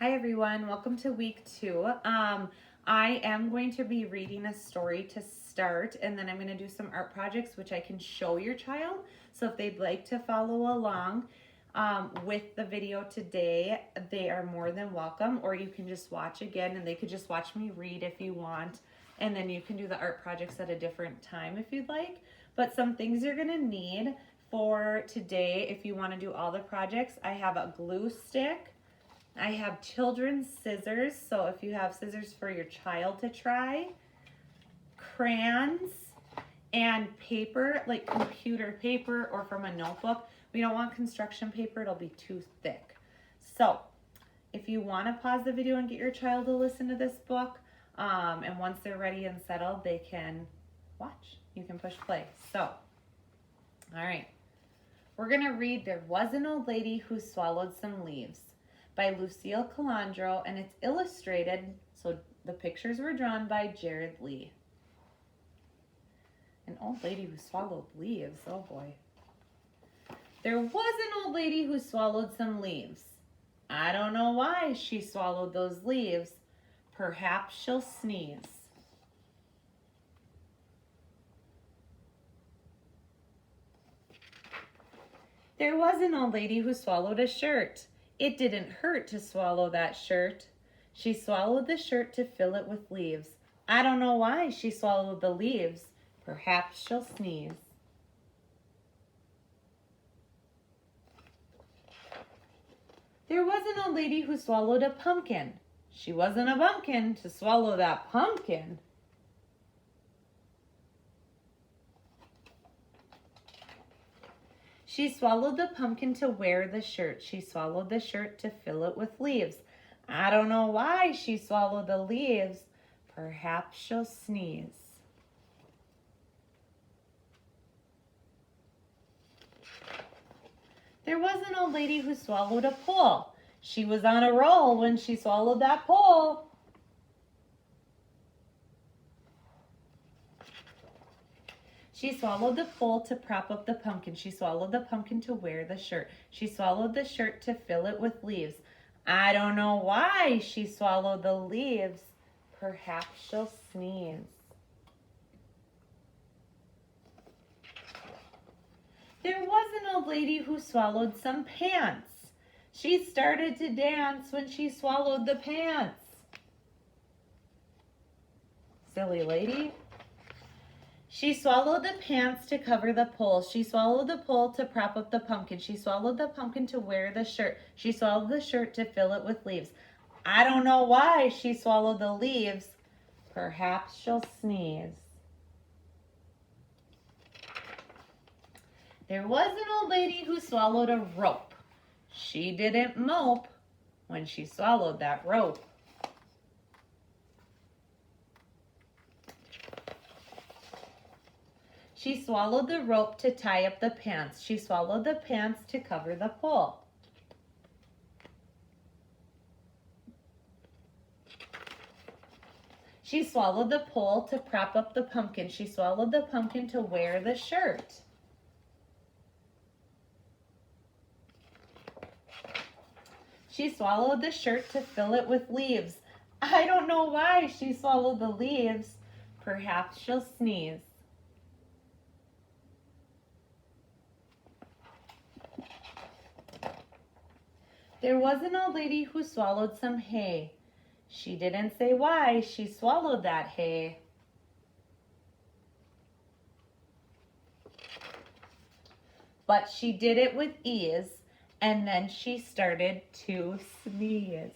Hi everyone, welcome to week 2. I am going to be reading a story to start, and then I'm going to do some art projects which I can show your child. So if they'd like to follow along with the video today, they are more than welcome, or you can just watch again and they could just watch me read if you want, and then you can do the art projects at a different time if you'd like. But some things you're going to need for today if you want to do all the projects: I have a glue stick, I have children's scissors, so if you have scissors for your child to try, crayons, and paper, like computer paper or from a notebook. We don't want construction paper, it'll be too thick. So if you want to pause the video and get your child to listen to this book, and once they're ready and settled, they can watch. You can push play. So, all right. We're going to read There Was an Old Lady Who Swallowed Some Leaves by Lucille Calandro, and it's illustrated, so the pictures were drawn by Jared Lee. An old lady who swallowed leaves, oh boy. There was an old lady who swallowed some leaves. I don't know why she swallowed those leaves. Perhaps she'll sneeze. There was an old lady who swallowed a shirt. It didn't hurt to swallow that shirt. She swallowed the shirt to fill it with leaves. I don't know why she swallowed the leaves. Perhaps she'll sneeze. There was an old lady who swallowed a pumpkin. She wasn't a bumpkin to swallow that pumpkin. She swallowed the pumpkin to wear the shirt. She swallowed the shirt to fill it with leaves. I don't know why she swallowed the leaves. Perhaps she'll sneeze. There was an old lady who swallowed a pole. She was on a roll when she swallowed that pole. She swallowed the pole to prop up the pumpkin. She swallowed the pumpkin to wear the shirt. She swallowed the shirt to fill it with leaves. I don't know why she swallowed the leaves. Perhaps she'll sneeze. There was an old lady who swallowed some pants. She started to dance when she swallowed the pants. Silly lady. She swallowed the pants to cover the pole. She swallowed the pole to prop up the pumpkin. She swallowed the pumpkin to wear the shirt. She swallowed the shirt to fill it with leaves. I don't know why she swallowed the leaves. Perhaps she'll sneeze. There was an old lady who swallowed a rope. She didn't mope when she swallowed that rope. She swallowed the rope to tie up the pants. She swallowed the pants to cover the pole. She swallowed the pole to prop up the pumpkin. She swallowed the pumpkin to wear the shirt. She swallowed the shirt to fill it with leaves. I don't know why she swallowed the leaves. Perhaps she'll sneeze. There was an old lady who swallowed some hay. She didn't say why she swallowed that hay. But she did it with ease, and then she started to sneeze.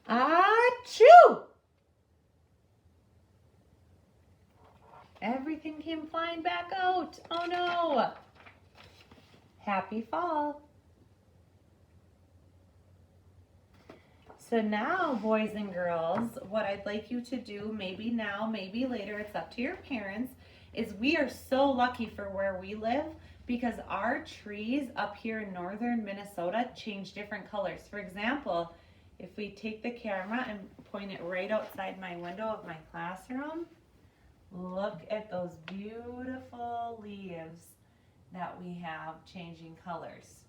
Achoo! Everything came flying back out. Oh no! Happy fall. So now, boys and girls, what I'd like you to do, maybe now, maybe later, it's up to your parents, is we are so lucky for where we live because our trees up here in northern Minnesota change different colors. For example, if we take the camera and point it right outside my window of my classroom, look at those beautiful leaves. that we have changing colors.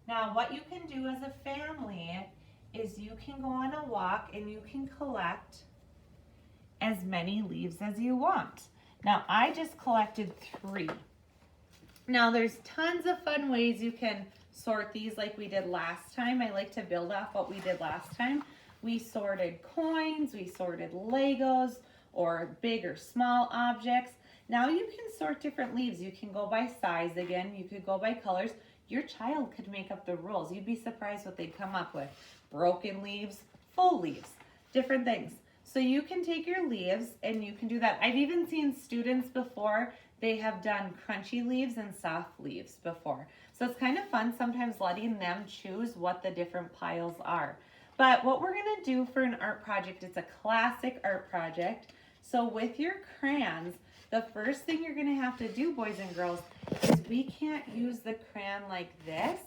Now what you can do as a family is you can go on a walk and you can collect as many leaves as you want. Now I just collected 3. Now there's tons of fun ways you can sort these like we did last time. I like to build off what we did last time. We sorted coins, we sorted Legos or big or small objects. Now you can sort different leaves. You can go by size again, you could go by colors. Your child could make up the rules. You'd be surprised what they'd come up with. Broken leaves, full leaves, different things. So you can take your leaves and you can do that. I've even seen students before, they have done crunchy leaves and soft leaves before. So it's kind of fun sometimes letting them choose what the different piles are. But what we're gonna do for an art project, it's a classic art project. So with your crayons, the first thing you're gonna have to do, boys and girls, is we can't use the crayon like this.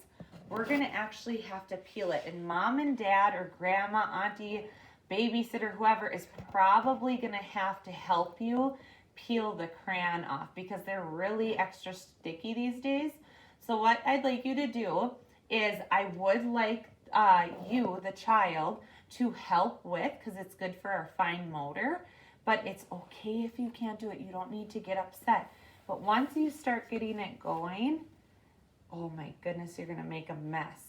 We're gonna actually have to peel it. And mom and dad or grandma, auntie, babysitter, whoever is probably gonna have to help you peel the crayon off because they're really extra sticky these days. So what I'd like you to do is I would like you, the child, to help with, because it's good for our fine motor. But it's okay if you can't do it. You don't need to get upset. But once you start getting it going, oh my goodness, you're gonna make a mess.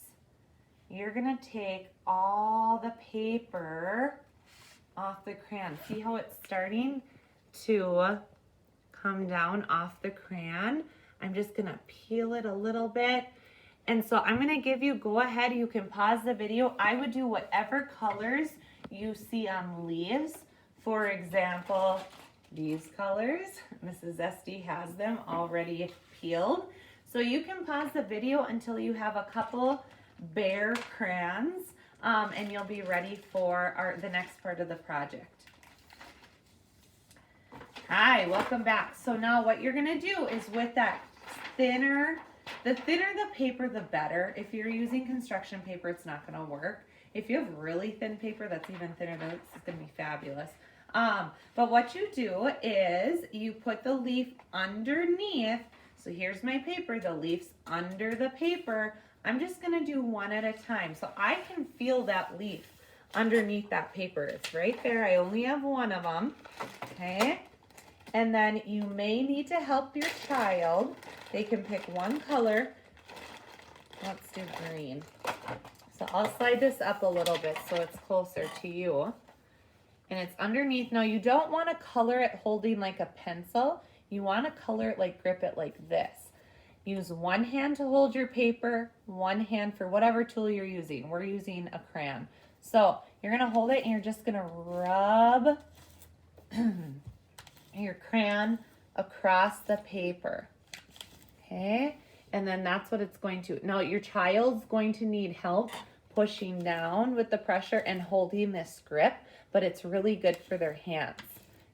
You're gonna take all the paper off the crayon. See how it's starting to come down off the crayon? I'm just gonna peel it a little bit. And so I'm gonna give you, go ahead, you can pause the video. I would do whatever colors you see on leaves. For example, these colors, Mrs. Estey has them already peeled. So you can pause the video until you have a couple bare crayons and you'll be ready for the next part of the project. Hi, welcome back. So now what you're gonna do is with that thinner, the thinner the paper, the better. If you're using construction paper, it's not gonna work. If you have really thin paper that's even thinner, then it's gonna be fabulous. But what you do is you put the leaf underneath. So here's my paper, the leaf's under the paper. I'm just gonna do one at a time. So I can feel that leaf underneath that paper. It's right there. I only have one of them, okay? And then you may need to help your child. They can pick one color. Let's do green. So I'll slide this up a little bit so it's closer to you. And it's underneath. Now you don't want to color it holding like a pencil. You want to color it like, grip it like this. Use one hand to hold your paper, one hand for whatever tool you're using. We're using a crayon. So you're going to hold it and you're just going to rub your crayon across the paper. Okay? And then that's what it's going to. Now your child's going to need help pushing down with the pressure and holding this grip, but it's really good for their hands.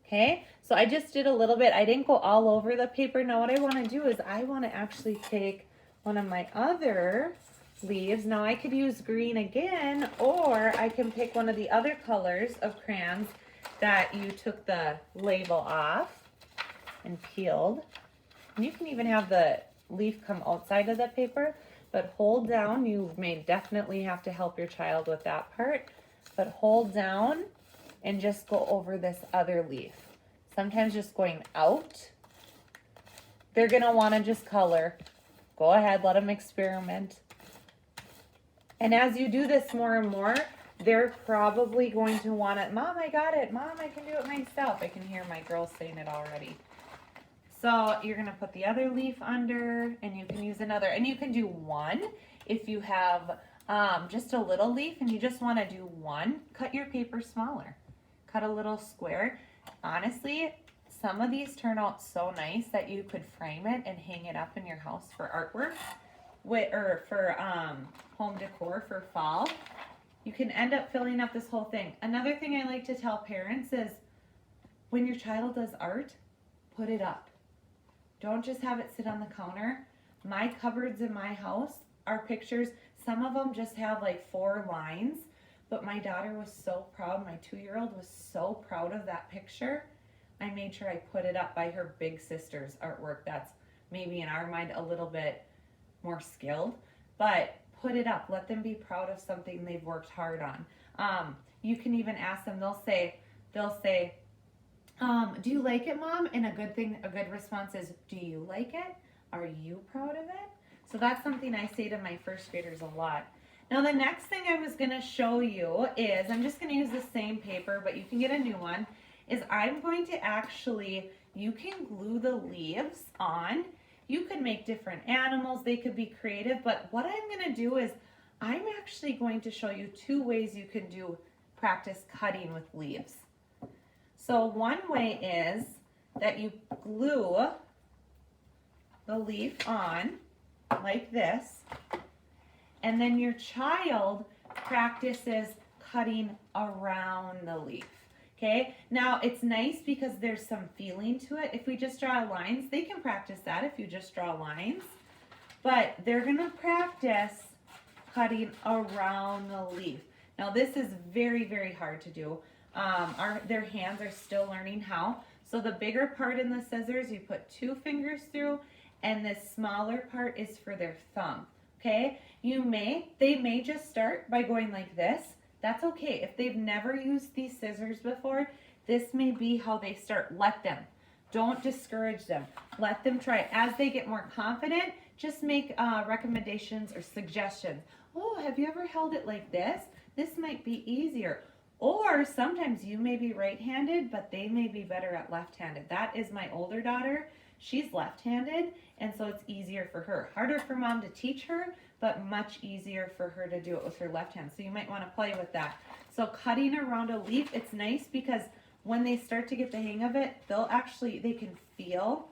Okay, so I just did a little bit. I didn't go all over the paper. Now what I want to do is I want to actually take one of my other leaves. Now I could use green again, or I can pick one of the other colors of crayons that you took the label off and peeled. And you can even have the leaf come outside of the paper, but hold down. You may definitely have to help your child with that part, but hold down and just go over this other leaf. Sometimes just going out. They're gonna wanna just color. Go ahead, let them experiment. And as you do this more and more, they're probably going to want it. Mom, I got it. Mom, I can do it myself. I can hear my girls saying it already. So you're gonna put the other leaf under and you can use another. And you can do one if you have just a little leaf and you just wanna do one, cut your paper smaller. Cut a little square. Honestly, some of these turn out so nice that you could frame it and hang it up in your house for artwork or for home decor for fall. You can end up filling up this whole thing. Another thing I like to tell parents is when your child does art, put it up. Don't just have it sit on the counter. My cupboards in my house are pictures. Some of them just have like 4 lines. But my daughter was so proud, my 2-year-old was so proud of that picture. I made sure I put it up by her big sister's artwork that's maybe in our mind, a little bit more skilled, but put it up. Let them be proud of something they've worked hard on. You can even ask them, they'll say, do you like it, Mom? And a good response is, do you like it? Are you proud of it? So that's something I say to my first graders a lot. Now the next thing I was gonna show you is, I'm just gonna use the same paper, but you can get a new one, is I'm going to actually, you can glue the leaves on. You could make different animals, they could be creative, but what I'm gonna do is, I'm actually going to show you 2 ways you can practice cutting with leaves. So one way is that you glue the leaf on like this, and then your child practices cutting around the leaf. Okay, now it's nice because there's some feeling to it. If we just draw lines, they can practice that if you just draw lines, but they're gonna practice cutting around the leaf. Now this is very, very hard to do. Their hands are still learning how. So the bigger part in the scissors, you put 2 fingers through, and the smaller part is for their thumb. Okay, they may just start by going like this. That's okay. If they've never used these scissors before, this may be how they start. Let them. Don't discourage them. Let them try. As they get more confident, just make recommendations or suggestions. Oh, have you ever held it like this? This might be easier. Or sometimes you may be right-handed, but they may be better at left-handed. That is my older daughter. She's left-handed, and so it's easier for her. Harder for Mom to teach her, but much easier for her to do it with her left hand. So you might want to play with that. So cutting around a leaf, it's nice because when they start to get the hang of it, they can feel,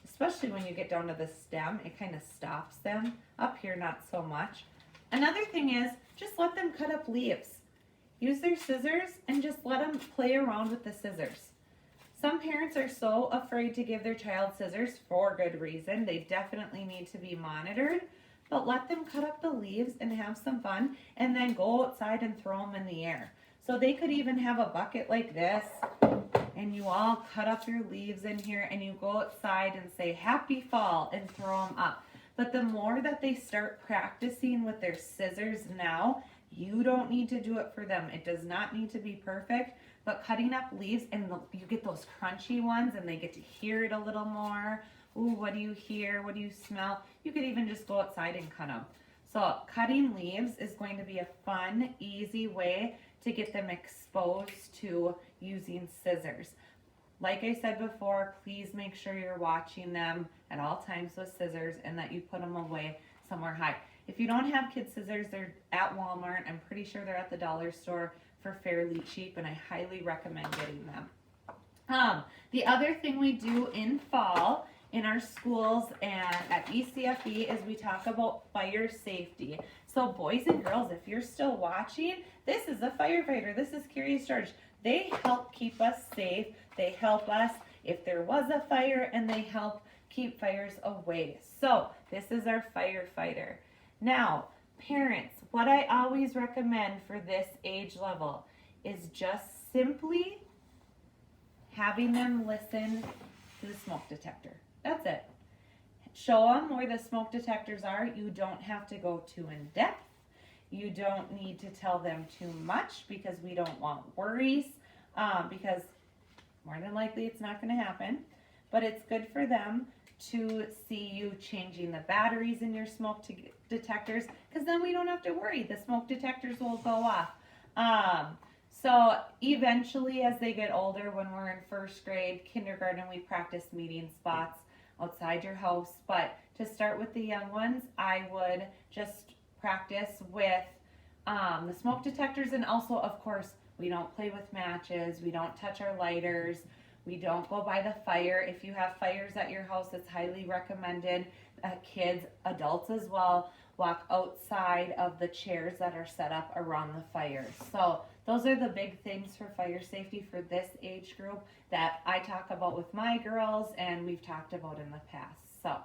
especially when you get down to the stem, it kind of stops them. Up here, not so much. Another thing is, just let them cut up leaves. Use their scissors and just let them play around with the scissors. Some parents are so afraid to give their child scissors for good reason. They definitely need to be monitored, but let them cut up the leaves and have some fun, and then go outside and throw them in the air. So they could even have a bucket like this, and you all cut up your leaves in here, and you go outside and say happy fall and throw them up. But the more that they start practicing with their scissors now, you don't need to do it for them. It does not need to be perfect, but cutting up leaves, and you get those crunchy ones, and they get to hear it a little more. Ooh, what do you hear? What do you smell? You could even just go outside and cut them. So cutting leaves is going to be a fun, easy way to get them exposed to using scissors. Like I said before, please make sure you're watching them at all times with scissors, and that you put them away somewhere high. If you don't have kid scissors, they're at Walmart. I'm pretty sure they're at the dollar store for fairly cheap, and I highly recommend getting them. The other thing we do in fall in our schools and at ECFE is we talk about fire safety. So boys and girls, if you're still watching, this is a firefighter. This is Curious George. They help keep us safe. They help us if there was a fire, and they help keep fires away. So this is our firefighter. Now, parents, what I always recommend for this age level is just simply having them listen to the smoke detector. That's it. Show them where the smoke detectors are. You don't have to go too in depth. You don't need to tell them too much because we don't want worries, because more than likely it's not going to happen. But it's good for them to see you changing the batteries in your smoke detectors, because then we don't have to worry. The smoke detectors will go off. So eventually, as they get older, when we're in first grade, kindergarten, we practice meeting spots outside your house. But to start with the young ones, I would just practice with the smoke detectors. And also, of course, we don't play with matches. We don't touch our lighters. We don't go by the fire. If you have fires at your house, it's highly recommended. Kids, adults as well, walk outside of the chairs that are set up around the fires. So those are the big things for fire safety for this age group that I talk about with my girls, and we've talked about in the past. So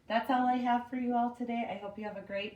that's all I have for you all today. I hope you have a great